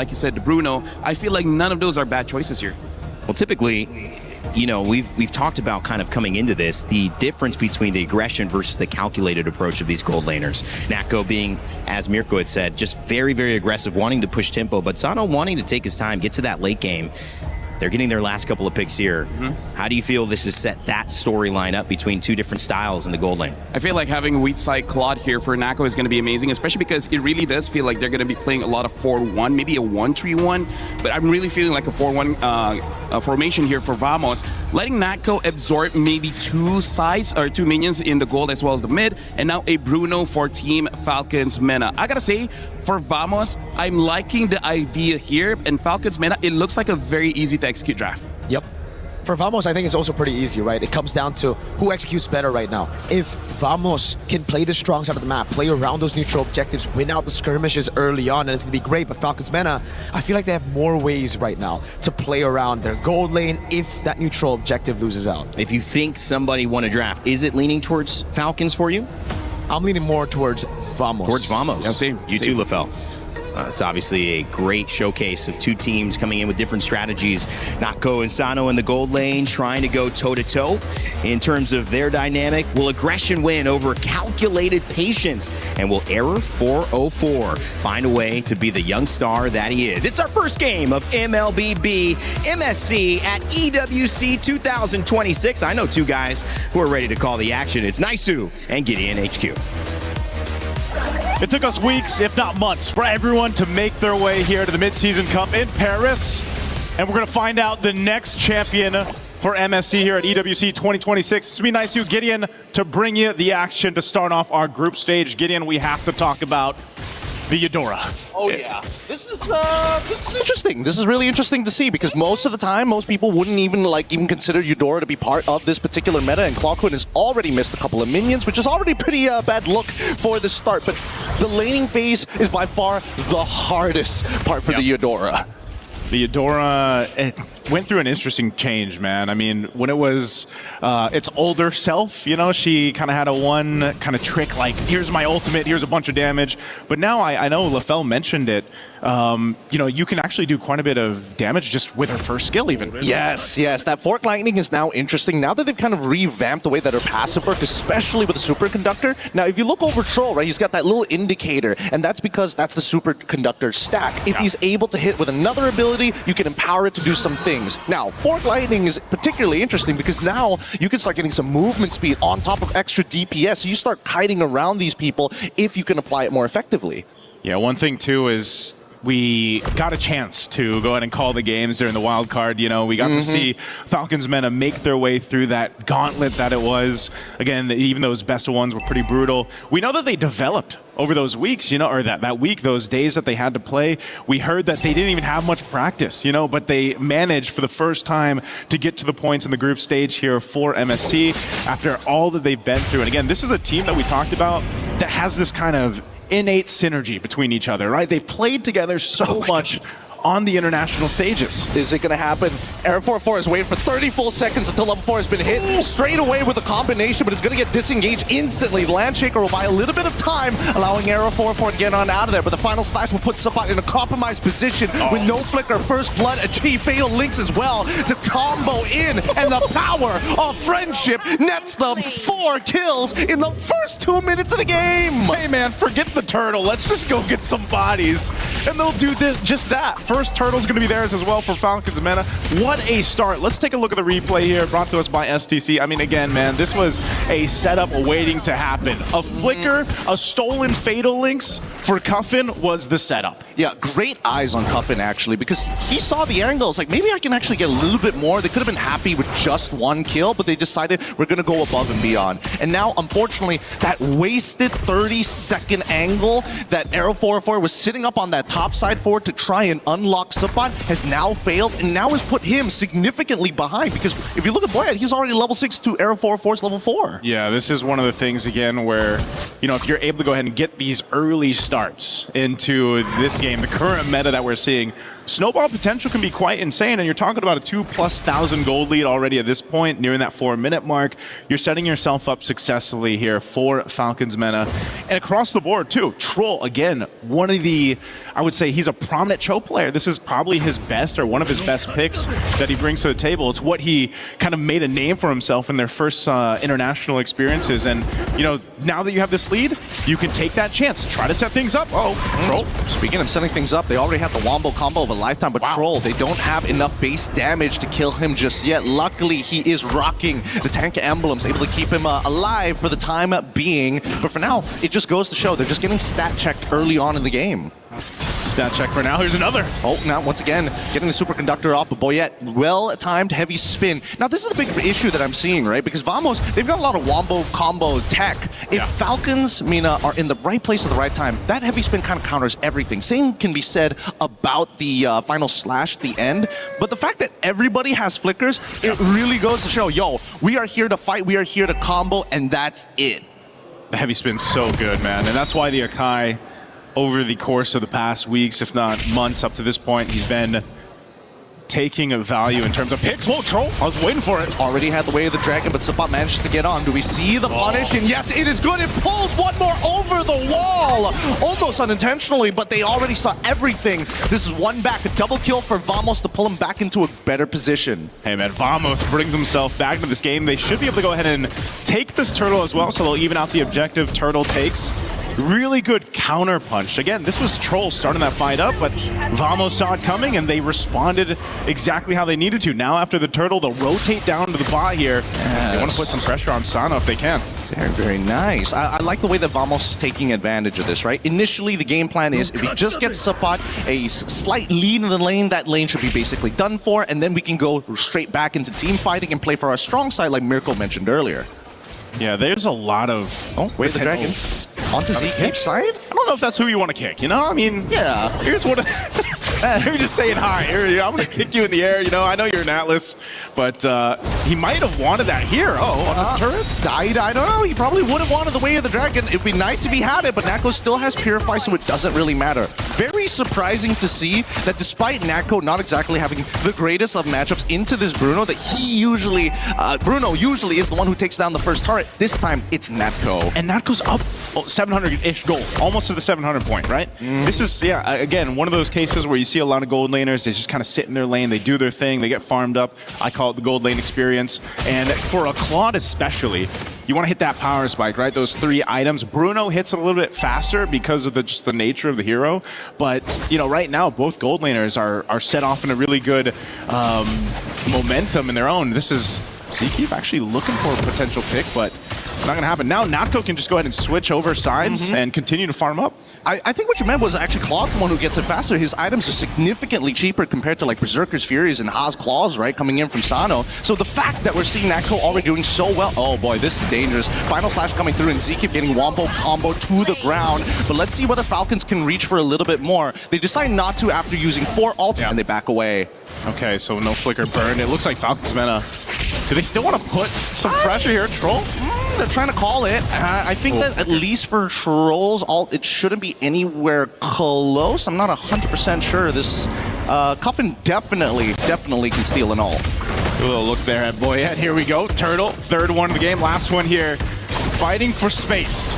like you said, Bruno. I feel like none of those are bad choices here. Well, typically, you know, we've talked about kind of coming into this, the difference between the aggression versus the calculated approach of these gold laners. Natko being, as Mirko had said, just very, very aggressive, wanting to push tempo, but Sano wanting to take his time, get to that late game. They're getting their last couple of picks here. How do you feel this has set that storyline up between two different styles in the gold lane? I feel like having a weak side Claude here for Natko is going to be amazing, especially because it really does feel like they're going to be playing a lot of 4-1, maybe a 1-3-1, but I'm really feeling like a 4-1 formation here for Vamos. Letting Natko absorb maybe two sides or two minions in the gold as well as the mid, and now a Bruno for Team Falcon's Mena. I gotta say, for Vamos, I'm liking the idea here, and Falcon's Mena, it looks like a very easy to execute draft. Yep. For Vamos, I think it's also pretty easy, right? It comes down to who executes better right now. If Vamos can play the strong side of the map, play around those neutral objectives, win out the skirmishes early on, and it's going to be great. But Falcon's Mena, I feel like they have more ways right now to play around their gold lane if that neutral objective loses out. If you think somebody won a draft, is it leaning towards Falcons for you? I'm leaning more towards Vamos. Towards Vamos. Yeah, same. You too, LaFell. It's obviously a great showcase of two teams coming in with different strategies. Natko and Sano in the gold lane trying to go toe-to-toe in terms of their dynamic. Will aggression win over calculated patience? And will Error 404 find a way to be the young star that he is? It's our first game of MLBB MSC at EWC 2026. I know two guys who are ready to call the action. It's Naisu and Gideon HQ. It took us weeks, if not months, for everyone to make their way here to the Mid-Season Cup in Paris. And we're going to find out the next champion for MSC here at EWC 2026. It's me, Naisu, Gideon, to bring you the action to start off our group stage. Gideon, we have to talk about the Eudora. Oh yeah, this is interesting. This is really interesting to see because most of the time, most people wouldn't even consider Eudora to be part of this particular meta, and Falcon has already missed a couple of minions, which is already pretty bad look for the start. But the laning phase is by far the hardest part for the Eudora. The Eudora, it went through an interesting change, man. I mean, when it was its older self, you know, she kind of had a one kind of trick, like, here's my ultimate, here's a bunch of damage. But now I know LaFell mentioned it. You know, you can actually do quite a bit of damage just with her first skill even. Yes, yes. That Fork Lightning is now interesting. Now that they've kind of revamped the way that her passive works, especially with the Superconductor. Now, if you look over Troll, right, he's got that little indicator, and that's because that's the Superconductor stack. If he's able to hit with another ability, you can empower it to do some things. Now, Fork Lightning is particularly interesting because now you can start getting some movement speed on top of extra DPS. So you start kiting around these people if you can apply it more effectively. Yeah, one thing too is we got a chance to go ahead and call the games during the wild card. You know, we got to see Falcon's Mena make their way through that gauntlet that it was. Again, even those best of ones were pretty brutal. We know that they developed over those weeks, you know, or that week, those days that they had to play. We heard that they didn't even have much practice, you know, but they managed for the first time to get to the points in the group stage here for MSC after all that they've been through. And again, this is a team that we talked about that has this kind of innate synergy between each other, right? They've played together so much on the international stages. Is it going to happen? Error 404 is waiting for 30 full seconds until level 4 has been hit. Straight away with a combination, but it's going to get disengaged instantly. Landshaker will buy a little bit of time, allowing Error 404 to get on out of there. But the final slash will put Suppot in a compromised position with no flicker. First blood, achieve fatal links as well to combo in, and the power of friendship nets them 4 kills in the first 2 minutes of the game. Hey man, forget the turtle. Let's just go get some bodies, and they'll do just that. First turtle's going to be theirs as well for Falcon's Mena. What a start. Let's take a look at the replay here brought to us by STC. I mean, again, man, this was a setup waiting to happen. A flicker, a stolen fatal links for Cuffin was the setup. Yeah, great eyes on Cuffin, actually, because he saw the angles. Like, maybe I can actually get a little bit more. They could have been happy with just 1 kill, but they decided we're going to go above and beyond. And now, unfortunately, that wasted 30-second angle that Arrow 404 was sitting up on that top side forward to try and unlock Suppot has now failed, and now has put him significantly behind, because if you look at Boyad, he's already level 6 to Arrow 404's level 4. Yeah, this is one of the things, again, where, you know, if you're able to go ahead and get these early starts into this game, the current meta that we're seeing, snowball potential can be quite insane, and you're talking about a 2,000+ gold lead already at this point, nearing that 4-minute mark. You're setting yourself up successfully here for Falcon's Mena. And across the board, too, Troll, again, one of the, I would say he's a prominent choke player right? This is probably his best or one of his best picks that he brings to the table. It's what he kind of made a name for himself in their first international experiences. And, you know, now that you have this lead, you can take that chance. Try to set things up. Oh, Troll. Speaking of setting things up, they already have the wombo combo of a lifetime, but Troll, they don't have enough base damage to kill him just yet. Luckily, he is rocking the tank emblems, able to keep him alive for the time being. But for now, it just goes to show they're just getting stat checked early on in the game. Stat check for now. Here's another. Oh, now once again, getting the superconductor off, but Boyette, well-timed heavy spin. Now, this is the big issue that I'm seeing, right? Because Vamos, they've got a lot of wombo combo tech. If Falcons, Mena, are in the right place at the right time, that heavy spin kind of counters everything. Same can be said about the final slash at the end, but the fact that everybody has flickers, it really goes to show, yo, we are here to fight, we are here to combo, and that's it. The heavy spin's so good, man. And that's why the Akai, over the course of the past weeks, if not months up to this point, he's been taking a value in terms of picks. Whoa, Troll, I was waiting for it. Already had the way of the dragon, but Sapat manages to get on. Do we see the punish? And yes, it is good. It pulls one more over the wall. Almost unintentionally, but they already saw everything. This is one back, a double kill for Vamos to pull him back into a better position. Hey man, Vamos brings himself back into this game. They should be able to go ahead and take this turtle as well, so they'll even out the objective. Turtle takes really good counter punch. Again, this was Troll starting that fight up, but Vamos saw it coming and they responded exactly how they needed to. Now after the turtle, they'll rotate down to the bot here. They want to put some pressure on Sano if they can. Very, very nice. I like the way that Vamos is taking advantage of this, right? Initially, the game plan is if we just get Sapat a slight lead in the lane, that lane should be basically done for, and then we can go straight back into team fighting and play for our strong side like Miracle mentioned earlier. Yeah, there's a lot of... Oh, wait, the dragon. Onto Z-Keep's side? I don't know if that's who you want to kick, you know? I mean, yeah. Here's what... You're just saying hi. Here, I'm going to kick you in the air. You know, I know you're an Atlas, but he might have wanted that here. Oh, on the turret? I don't know. He probably would have wanted the way of the dragon. It'd be nice if he had it, but Nako still has Purify, so it doesn't really matter. Very surprising to see that despite Nako not exactly having the greatest of matchups into this Bruno, that he usually, Bruno usually is the one who takes down the first turret. This time, it's Natko. And Natko's up 700-ish gold, almost to the 700 point, right? This is, yeah, again, one of those cases where you see a lot of gold laners, they just kind of sit in their lane, they do their thing, they get farmed up. I call it the gold lane experience. And for a Claude especially, you want to hit that power spike, right? Those 3 items. Bruno hits it a little bit faster because of just the nature of the hero. But, you know, right now, both gold laners are set off in a really good momentum in their own. This is Z-Keep actually looking for a potential pick, but not going to happen. Now Natko can just go ahead and switch over sides and continue to farm up. I think what you meant was actually Claude's the one who gets it faster. His items are significantly cheaper compared to like Berserker's Furies and Ha's Claws, right, coming in from Sano. So the fact that we're seeing Natko already doing so well, oh boy, this is dangerous. Final Slash coming through and Z-Keep getting Wombo combo to the ground. But let's see whether Falcons can reach for a little bit more. They decide not to after using 4 ult and they back away. Okay, so no flicker burn. It looks like Falcons Mena. Do they still want to put some pressure here, Troll? They're trying to call it. I think that at least for Troll's ult, it shouldn't be anywhere close. I'm not 100% sure. This Coffin definitely can steal an ult. Do a little look there at Boyette. Here we go. Turtle, 3rd one of the game. Last one here. Fighting for space.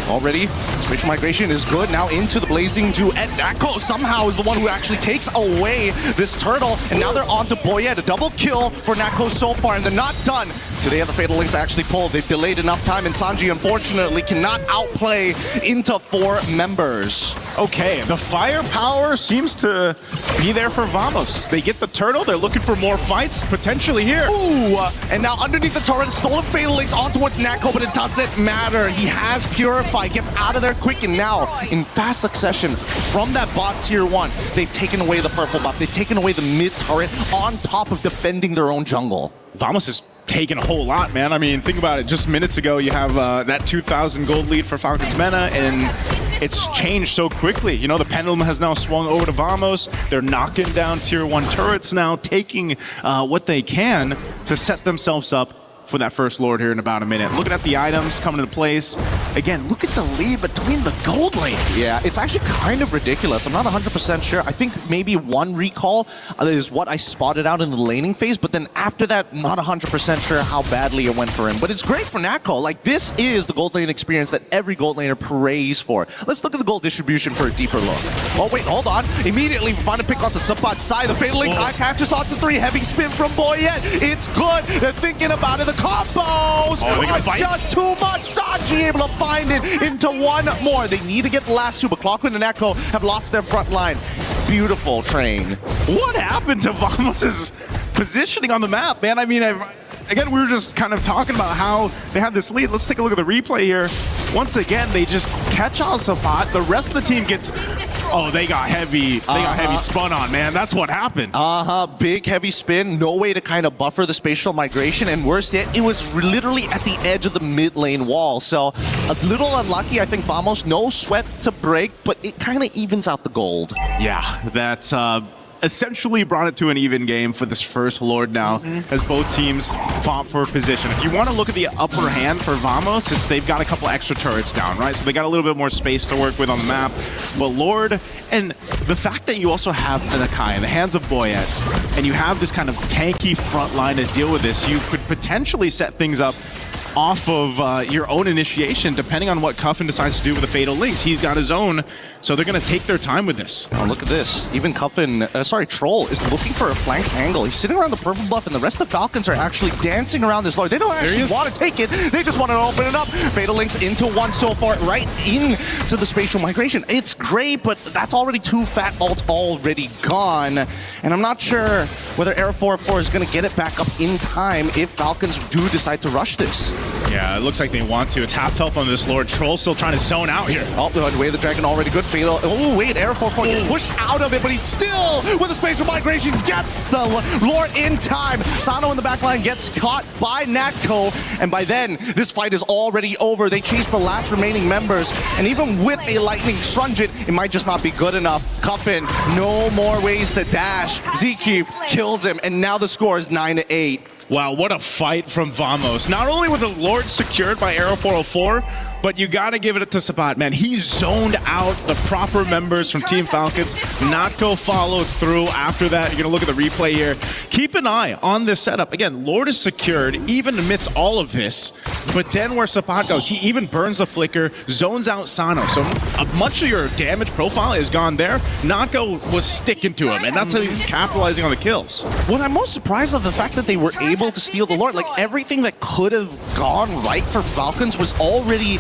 Already, spatial migration is good. Now into the Blazing Dew. And Nako somehow is the one who actually takes away this turtle. And now they're on to Boyette. A double kill for Nako so far, and they're not done. Do they have the Fatal Links actually pulled? They've delayed enough time, and Sanji, unfortunately, cannot outplay into 4 members. Okay, the firepower seems to be there for Vamos. They get the turtle. They're looking for more fights, potentially here. Ooh, and now underneath the turret, stolen Fatal Links on towards Nako, but it doesn't matter. He has Purify, gets out of there quick, and now, in fast succession, from that bot tier 1, they've taken away the purple buff. They've taken away the mid turret on top of defending their own jungle. Vamos is taking a whole lot, man. I mean, think about it. Just minutes ago, you have that 2,000 gold lead for Falcons Mena, and it's changed so quickly. You know, the pendulum has now swung over to Vamos. They're knocking down tier 1 turrets now, taking what they can to set themselves up for that first Lord here in about a minute. Looking at the items coming into place, again, look at the lead between the gold lane. Yeah, it's actually kind of ridiculous. I'm not 100% sure. I think maybe one recall is what I spotted out in the laning phase, but then after that, not 100% sure how badly it went for him. But it's great for Nako. Like, this is the gold lane experience that every gold laner prays for. Let's look at the gold distribution for a deeper look. Oh, wait, hold on. Immediately, we find a pick off the support side. The Fatal Links eye catches onto 3. Heavy spin from Boyette. It's good. They're thinking about it. The combos are just too much. Sanji able to find it into one more. They need to get the last two, but Clockwind and Echo have lost their front line. Beautiful train. What happened to Vamos's positioning on the map, man? I mean, again, we were just kind of talking about how they had this lead. Let's take a look at the replay here. Once again, they just catch on Sapat. The rest of the team gets... Oh, they got heavy spun on, man. That's what happened. Big heavy spin. No way to kind of buffer the spatial migration. And worse yet, it was literally at the edge of the mid lane wall. So a little unlucky. I think Vamos, no sweat to break, but it kind of evens out the gold. Yeah, that's... essentially brought it to an even game for this first Lord now, as both teams fought for position. If you want to look at the upper hand for Vamos, it's they've got a couple extra turrets down, right? So they got a little bit more space to work with on the map. But Lord, and the fact that you also have Anakai in the hands of Boyette, and you have this kind of tanky front line to deal with this, you could potentially set things up off of your own initiation, depending on what Cuffin decides to do with the Fatal Links. He's got his own, so they're going to take their time with this. Oh, look at this. Even Cuffin, Troll is looking for a flank angle. He's sitting around the purple buff, and the rest of the Falcons are actually dancing around this Lord. They don't actually want to take it. They just want to open it up. Fatal Links into one so far, right into the spatial migration. It's great, but that's already 2 fat ults already gone. And I'm not sure whether Air 404 is going to get it back up in time if Falcons do decide to rush this. Yeah, it looks like they want to. It's half health on this Lord. Troll still trying to zone out here. Oh, the way the Dragon already good. Fatal. Oh, wait, Air 404 gets pushed out of it, but he's still, with the spatial migration, gets the Lord in time. Sano in the back line gets caught by Natco, and by then, this fight is already over. They chase the last remaining members, and even with a Lightning Truncheon, it might just not be good enough. Cuffin, no more ways to dash. Zeke kills him, and now the score is 9-8. Wow, what a fight from Vamos. Not only were the Lords secured by Arrow 404, but you gotta give it to Sabat, man. He zoned out the proper members from Team Falcons. Natco followed through after that. You're gonna look at the replay here. Keep an eye on this setup. Again, Lord is secured, even amidst all of this. But then where Sabat goes, he even burns the flicker, zones out Sano. So much of your damage profile is gone there. Natco was sticking to him, and that's how he's capitalizing on the kills. What I'm most surprised of the fact that they were able to steal the Lord. Like, everything that could have gone right for Falcons was already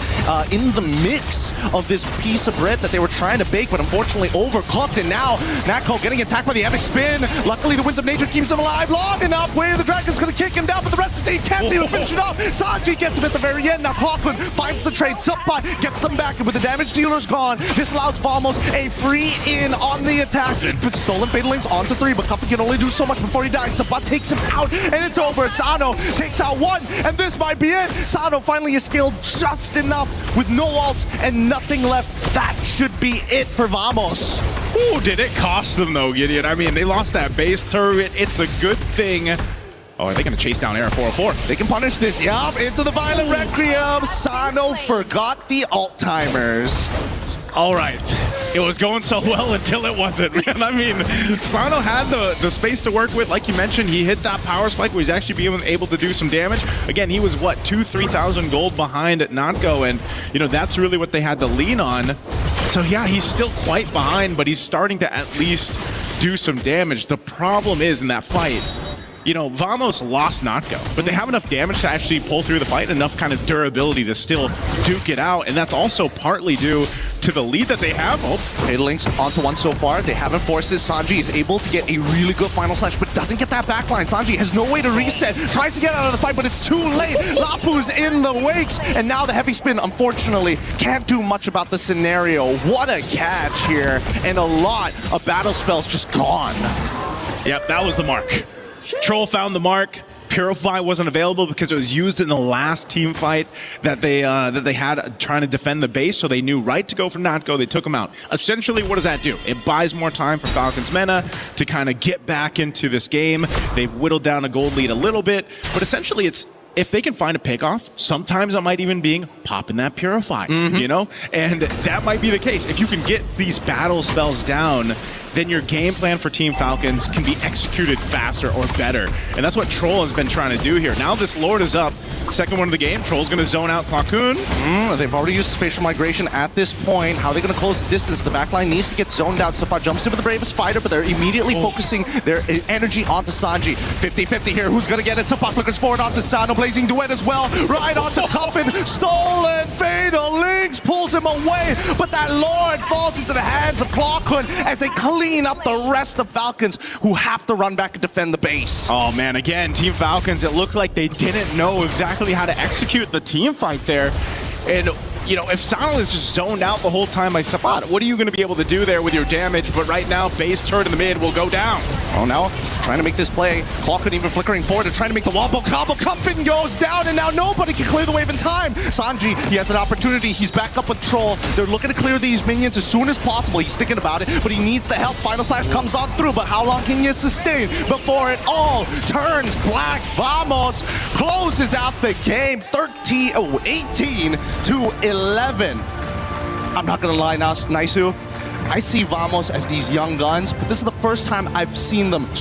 in the mix of this piece of bread that they were trying to bake, but unfortunately overcooked. And now Natco getting attacked by the epic spin. Luckily, the Winds of Nature keeps him alive long enough where the Dragon's going to kick him down, but the rest of the team can't even finish it off. Sanji gets him at the very end. Now Clockwind finds the trade. Subpot gets them back, and with the damage dealers gone, this allows Vamos a free in on the attack. Stolen Fatal Links onto 3, but Cuffin can only do so much before he dies. Subpot takes him out, and it's over. Sano takes out 1, and this might be it. Sano finally is skilled just enough with no ults and nothing left. That should be it for Vamos. Ooh, did it cost them though, Gideon? I mean, they lost that base turret. It's a good thing. Oh, are they going to chase down Air 404? They can punish this. Yup, into the Violent Requiem. Sano forgot the alt timers. All right. It was going so well until it wasn't, man. I mean, Sano had the space to work with. Like you mentioned, he hit that power spike where he's actually being able to do some damage. Again, he was, what, 2,000-3,000 gold behind at Natco, and, you know, that's really what they had to lean on. So, yeah, he's still quite behind, but he's starting to at least do some damage. The problem is, in that fight, you know, Vamos lost Natco, but they have enough damage to actually pull through the fight, enough kind of durability to still duke it out, and that's also partly due to the lead that they have. Oh, Fatal Links onto 1 so far. They haven't forced this. Sanji is able to get a really good final slash, but doesn't get that backline. Sanji has no way to reset. Tries to get out of the fight, but it's too late. Lapu's in the wakes, and now the heavy spin, unfortunately, can't do much about the scenario. What a catch here, and a lot of battle spells just gone. Yep, that was the mark. Troll found the mark. Purify wasn't available because it was used in the last team fight that they had trying to defend the base, so they knew right to go for Natco. They took him out. Essentially, what does that do? It buys more time for Falcon's Mena to kind of get back into this game. They've whittled down a gold lead a little bit, but essentially it's if they can find a pickoff, sometimes it might even be popping that Purify, you know? And that might be the case. If you can get these battle spells down, then your game plan for Team Falcons can be executed faster or better. And that's what Troll has been trying to do here. Now this Lord is up. Second one of the game. Troll's going to zone out Falcon. They've already used spatial migration at this point. How are they going to close the distance? The backline needs to get zoned out. Safa jumps in with the bravest fighter, but they're immediately focusing their energy onto Sanji. 50-50 here. Who's going to get it? Safa flickers forward onto Sano. Blazing duet as well. Right onto Cuffin. Stolen. Fatal Links pulls him away, but that Lord falls into the hands of Clawkun as they clean up the rest of Falcons, who have to run back and defend the base. Oh man, again, Team Falcons, it looked like they didn't know exactly how to execute the team fight there. And you know, if Sano is just zoned out the whole time by Sapat, what are you going to be able to do there with your damage? But right now, base turret in the mid will go down. Oh, now trying to make this play. Clawkun even flickering forward and trying to make the wobble combo. Cuffin goes down, and now nobody can clear the wave in time. Sanji, he has an opportunity. He's back up with Troll. They're looking to clear these minions as soon as possible. He's thinking about it, but he needs the help. Final Slash comes on through, but how long can you sustain before it all turns black? Vamos closes out the game 18 to 11. I'm not gonna lie, Naisu. I see Vamos as these young guns, but this is the first time I've seen them